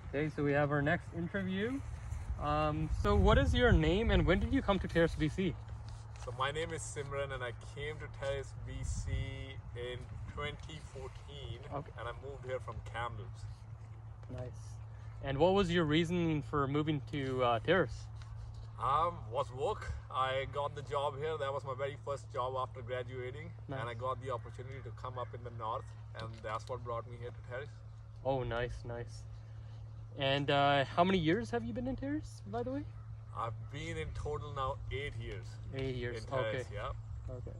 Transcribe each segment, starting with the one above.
Okay, so we have our next interview. So what is your name and when did you come to Terrace, BC? So my name is Simran and I came to Terrace, BC in 2014 Okay. and I moved here from Kamloops. Nice. And what was your reasoning for moving to Terrace? Was work. I got the job here. That was my very first job after graduating. Nice. And I got the opportunity to come up in the north and that's what brought me here to Terrace. Oh, nice. And how many years have you been in Terrace, by the way? I've been in total now 8 years. 8 years. In Terrace, Okay. yeah. Okay.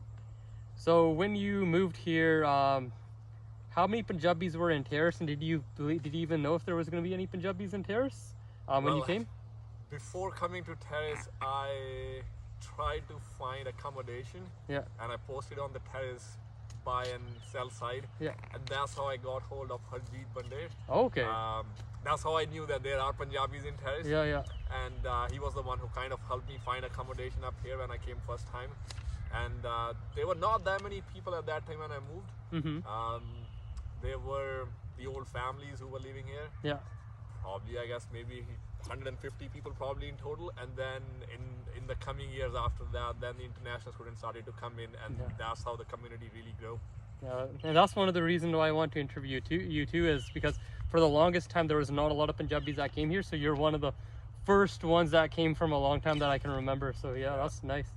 So when you moved here, how many Punjabis were in Terrace, and did you even know if there was going to be any Punjabis in Terrace when you Well, came? Before coming to Terrace, I tried to find accommodation. Yeah. And I posted on the Terrace buy and sell side. Yeah. And that's how I got hold of Harjeet Bande. Okay. That's how I knew that there are Punjabis in Terrace. Yeah. And he was the one who kind of helped me find accommodation up here when I came first time. And there were not that many people at that time when I moved. Mm-hmm. There were the old families who were living here. Yeah. Probably, I guess, maybe 150 people probably in total. And then in the coming years after that, then the international students started to come in, and that's how the community really grew. Yeah, and that's one of the reasons why I want to interview you too, is because for the longest time there was not a lot of Punjabis that came here, so you're one of the first ones that came from a long time that I can remember. So yeah, that's nice.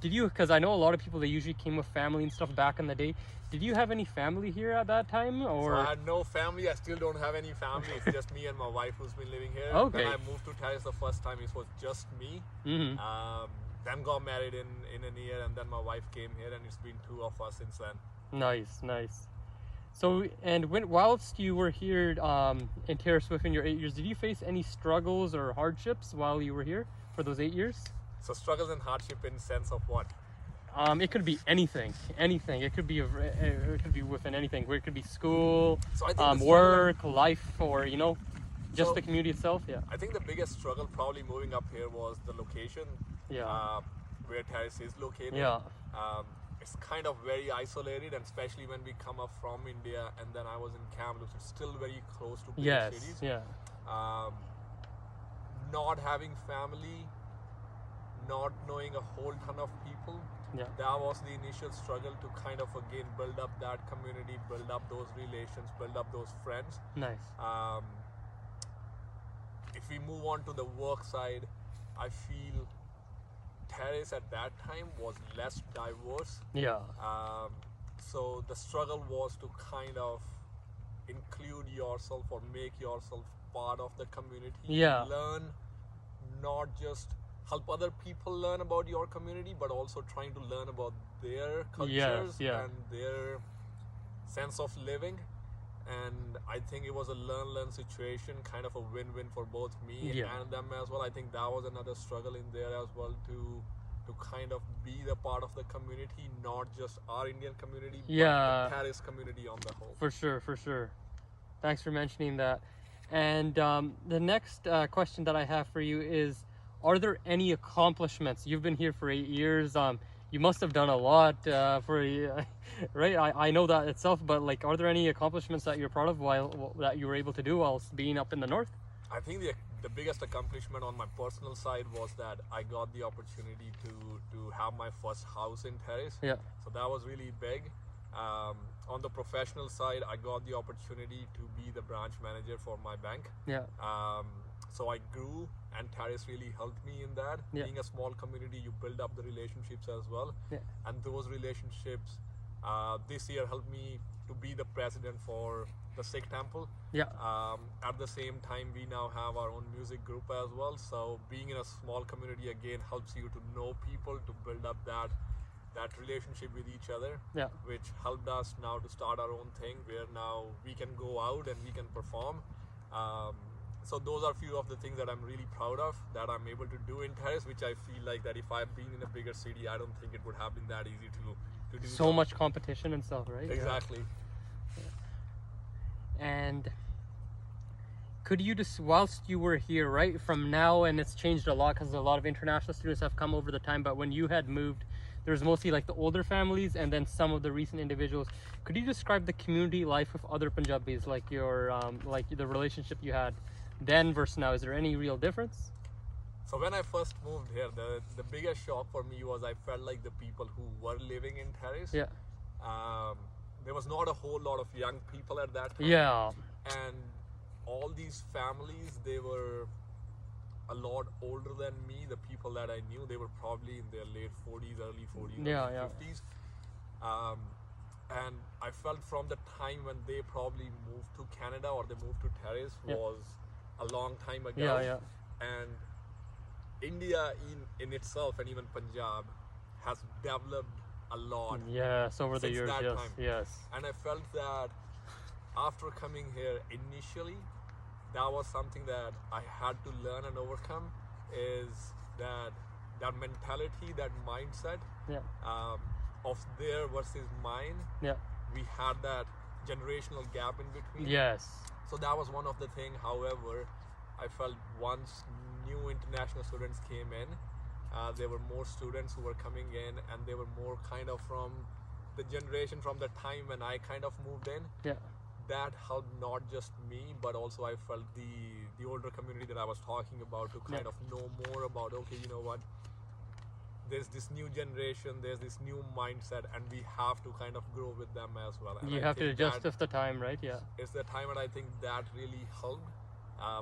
Did you, because I know a lot of people, they usually came with family and stuff back in the day. Did you have any family here at that time, or? So I had no family. I still don't have any family. It's just me and my wife who's been living here. Okay. When I moved to Terrace the first time, it was just me. Mm-hmm. Then got married in a year, and then my wife came here, and it's been 2 of us since then. Nice. So, and whilst you were here in Terrace within your 8 years, did you face any struggles or hardships while you were here for those 8 years? So struggles and hardship in sense of what? It could be anything. It could be within anything. Where it could be school, So I think work, life, or just So- the community itself. Yeah. I think the biggest struggle probably moving up here was the location. Yeah. Where Terrace is located. Yeah. It's kind of very isolated, and especially when we come up from India, and then I was in Kamloops. It's still very close to big Yes. cities. Yeah. Not having family, not knowing a whole ton of people. Yeah. That was the initial struggle to kind of again build up that community, build up those relations, build up those friends. Nice. If we move on to the work side, I feel Terrace at that time was less diverse. Yeah. So the struggle was to kind of include yourself or make yourself part of the community. Yeah. Learn, not just help other people learn about your community, but also trying to learn about their cultures and their sense of living. And I think it was a learn situation, kind of a win-win for both me and them as well. I think that was another struggle in there as well, to kind of be the part of the community, not just our Indian community, but the Terrace community on the whole. For sure. Thanks for mentioning that. And the next question that I have for you is, are there any accomplishments? You've been here for 8 years. You must have done a lot right? I know that itself, but like, are there any accomplishments that you're proud of that you were able to do whilst being up in the north? I think the biggest accomplishment on my personal side was that I got the opportunity to have my first house in Terrace. Yeah. So that was really big. On the professional side, I got the opportunity to be the branch manager for my bank. Yeah. So I grew, and Terrace really helped me in that. Yeah. Being a small community, you build up the relationships as well. Yeah. And those relationships this year helped me to be the president for the Sikh temple. Yeah. At the same time, we now have our own music group as well. So being in a small community again helps you to know people, to build up that relationship with each other, which helped us now to start our own thing where now we can go out and we can perform. So those are a few of the things that I'm really proud of, that I'm able to do in Terrace, which I feel like that if I've been in a bigger city, I don't think it would have been that easy to do. So much competition and stuff, right? Exactly. And could you just, whilst you were here, right, from now, and it's changed a lot because a lot of international students have come over the time, but when you had moved there's mostly like the older families and then some of the recent individuals. Could you describe the community life of other Punjabis, like your like the relationship you had then versus now? Is there any real difference? So when I first moved here, the biggest shock for me was I felt like the people who were living in Terrace, there was not a whole lot of young people at that time. Yeah. And all these families, they were a lot older than me. The people that I knew, they were probably in their late 40s, early 40s, early 50s. And I felt from the time when they probably moved to Canada or they moved to Terrace was a long time ago. And India in itself and even Punjab has developed a lot. Yes, over the years. Yes. And I felt that after coming here initially, that was something that I had to learn and overcome, is that mentality, that mindset of their versus mine. We had that generational gap in between. Yes. So that was one of the things. However, I felt once new international students came in, there were more students who were coming in, and they were more kind of from the generation from the time when I kind of moved in. That helped not just me, but also I felt the older community that I was talking about to kind of know more about, okay, you know what, there's this new generation, there's this new mindset, and we have to kind of grow with them as well. And you have to adjust with the time, right? Yeah. It's the time, and I think that really helped.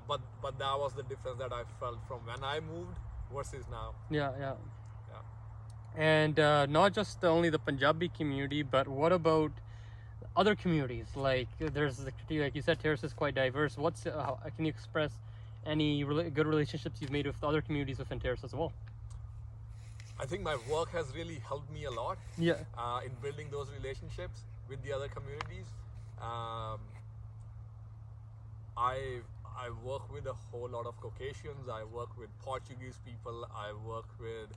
But that was the difference that I felt from when I moved versus now. Yeah. And not just only the Punjabi community, but what about other communities? Like there's like you said, Terrace is quite diverse. Can you express any good relationships you've made with other communities within Terrace as well? I think my work has really helped me a lot. In building those relationships with the other communities. I work with a whole lot of Caucasians. I work with Portuguese people. I work with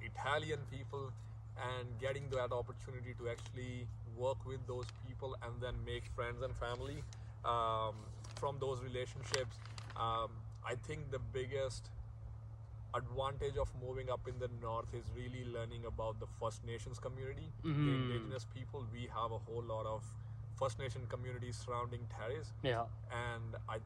Italian people, and getting that opportunity to actually work with those people and then make friends and family from those relationships. I think the biggest advantage of moving up in the north is really learning about the First Nations community, the indigenous people. We have a whole lot of First Nation communities surrounding Terrace. And I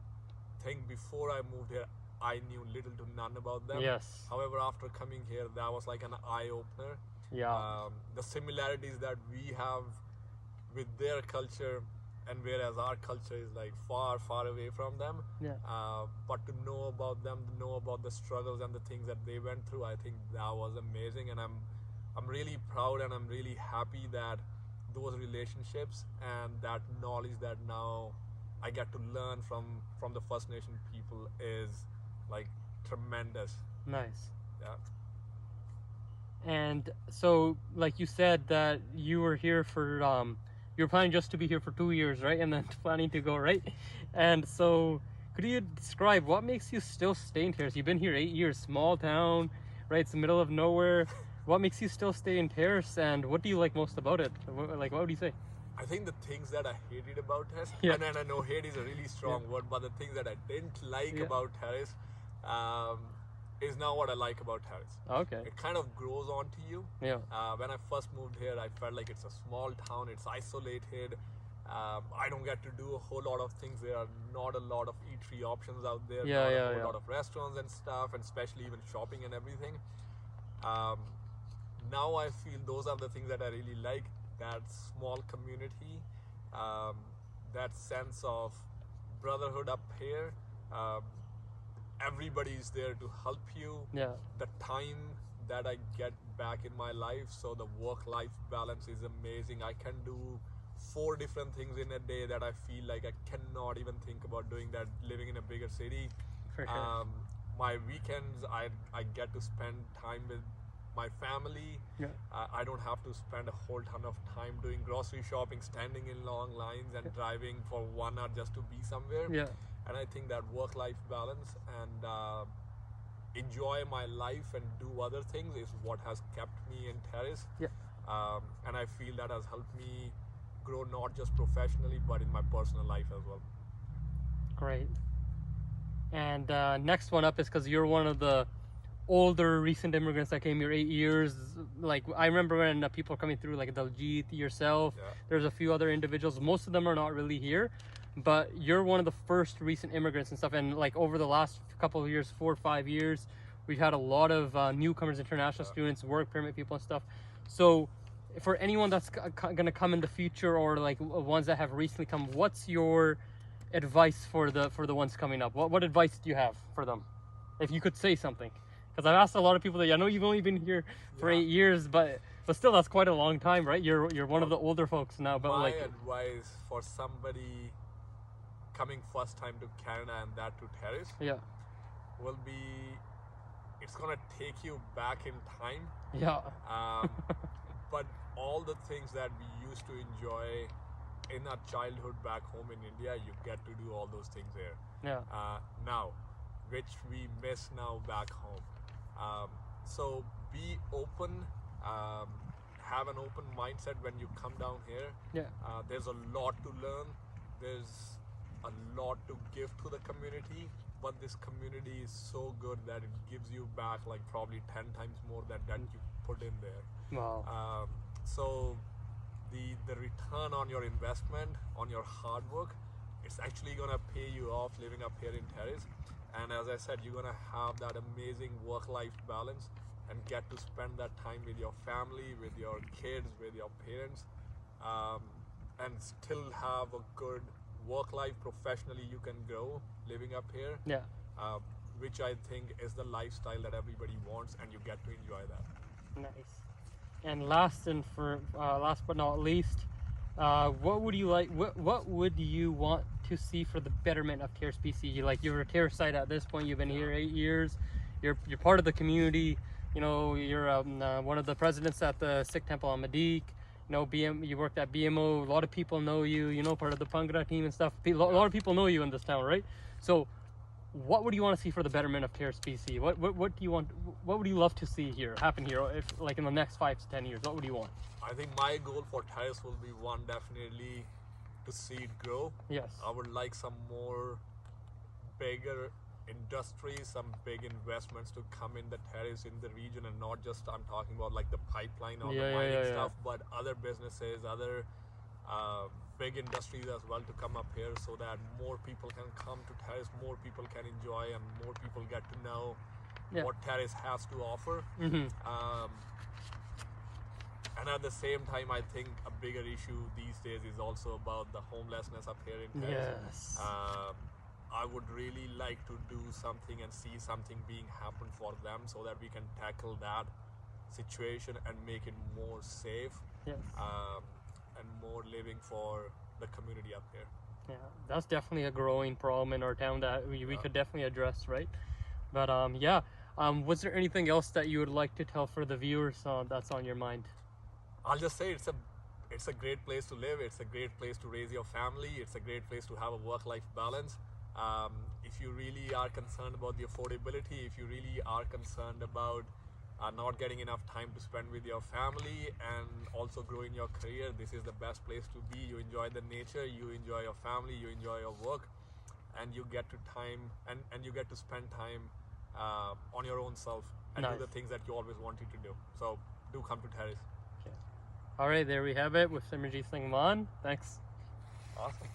think before I moved here, I knew little to none about them. However, after coming here, that was like an eye-opener. The similarities that we have with their culture, and whereas our culture is like far, far away from them. But to know about them, to know about the struggles and the things that they went through, I think that was amazing. And I'm really proud and I'm really happy that those relationships and that knowledge that now I get to learn from the First Nation people is like tremendous. Nice. Yeah. And so, like you said, that you were here for you were planning just to be here for 2 years, right? And then planning to go, right? And so could you describe what makes you still stay in Terrace? You've been here 8 years, small town, right? It's the middle of nowhere. What makes you still stay in Terrace, and what do you like most about it? Like, what would you say? I think the things that I hated about Terrace, and I know hate is a really strong word, but the things that I didn't like about Terrace is now what I like about Terrace. Okay. It kind of grows onto you. When I first moved here, I felt like it's a small town, it's isolated. I don't get to do a whole lot of things. There are not a lot of eatery options out there. Not a whole lot of restaurants and stuff, and especially even shopping and everything. Now I feel those are the things that I really like. That small community, that sense of brotherhood up here. Everybody's there to help you. The time that I get back in my life, so the work-life balance is amazing. I can do 4 different things in a day that I feel like I cannot even think about doing that living in a bigger city. For sure. My weekends, I get to spend time with my family. I don't have to spend a whole ton of time doing grocery shopping, standing in long lines and driving for 1 hour just to be somewhere. And I think that work-life balance and enjoy my life and do other things is what has kept me in Terrace. And I feel that has helped me grow not just professionally but in my personal life as well. Great. And next one up is because you're one of the older recent immigrants that came here 8 years. Like I remember when people are coming through, like Daljit, yourself, there's a few other individuals. Most of them are not really here, but you're one of the first recent immigrants and stuff. And like over the last couple of years, 4 or 5 years, we've had a lot of newcomers, international students, work permit people and stuff. So for anyone that's going to come in the future, or like ones that have recently come, what's your advice for the ones coming up? What advice do you have for them, if you could say something? Because I've asked a lot of people that I know you've only been here for 8 years, but still that's quite a long time, right? You're one of the older folks now. But my advice for somebody coming first time to Canada, and that to Terrace, will be, it's gonna take you back in time. But all the things that we used to enjoy in our childhood back home in India, you get to do all those things here. Now, which we miss now back home. So be open, have an open mindset when you come down here. There's a lot to learn. There's a lot to give to the community, but this community is so good that it gives you back like probably 10 times more than you put in there. Wow. So the return on your investment, on your hard work, it's actually gonna pay you off living up here in Terrace. And as I said, you're gonna have that amazing work-life balance and get to spend that time with your family, with your kids, with your parents, and still have a good work life. Professionally, you can grow living up here. Which I think is the lifestyle that everybody wants, and you get to enjoy that. Nice. And last but not least, what would you like? What would you want to see for the betterment of Terrace, BC? Like, you're a Terrace site at this point. You've been here 8 years. You're part of the community. You know, you're one of the presidents at the Sikh Temple on Medique. You know, you worked at BMO. A lot of people know you. You know, part of the Bhangra team and stuff. A lot of people know you in this town, right? So, what would you want to see for the betterment of Terrace, BC? What do you want? What would you love to see here happen here, if like in the next 5 to 10 years? What would you want? I think my goal for Terrace will be, one, definitely to see it grow. I would like some more bigger industries, some big investments to come in the Terrace in the region, and not just I'm talking about like the pipeline or the mining stuff, but other businesses, other big industries as well to come up here, so that more people can come to Terrace, more people can enjoy, and more people get to know what Terrace has to offer. And at the same time, I think a bigger issue these days is also about the homelessness up here in Terrace. I would really like to do something and see something being happen for them, so that we can tackle that situation and make it more safe and more living for the community up here. Yeah, that's definitely a growing problem in our town that we could definitely address, right? But was there anything else that you would like to tell for the viewers that's on your mind? I'll just say it's a great place to live. It's a great place to raise your family. It's a great place to have a work-life balance. If you really are concerned about the affordability, if you really are concerned about not getting enough time to spend with your family and also growing your career, this is the best place to be. You enjoy the nature, you enjoy your family, you enjoy your work, and you get to you get to spend time on your own self and do the things that you always wanted to do. So do come to Terrace. All right, there we have it with Simarjeet Singh Mann. Thanks. Awesome.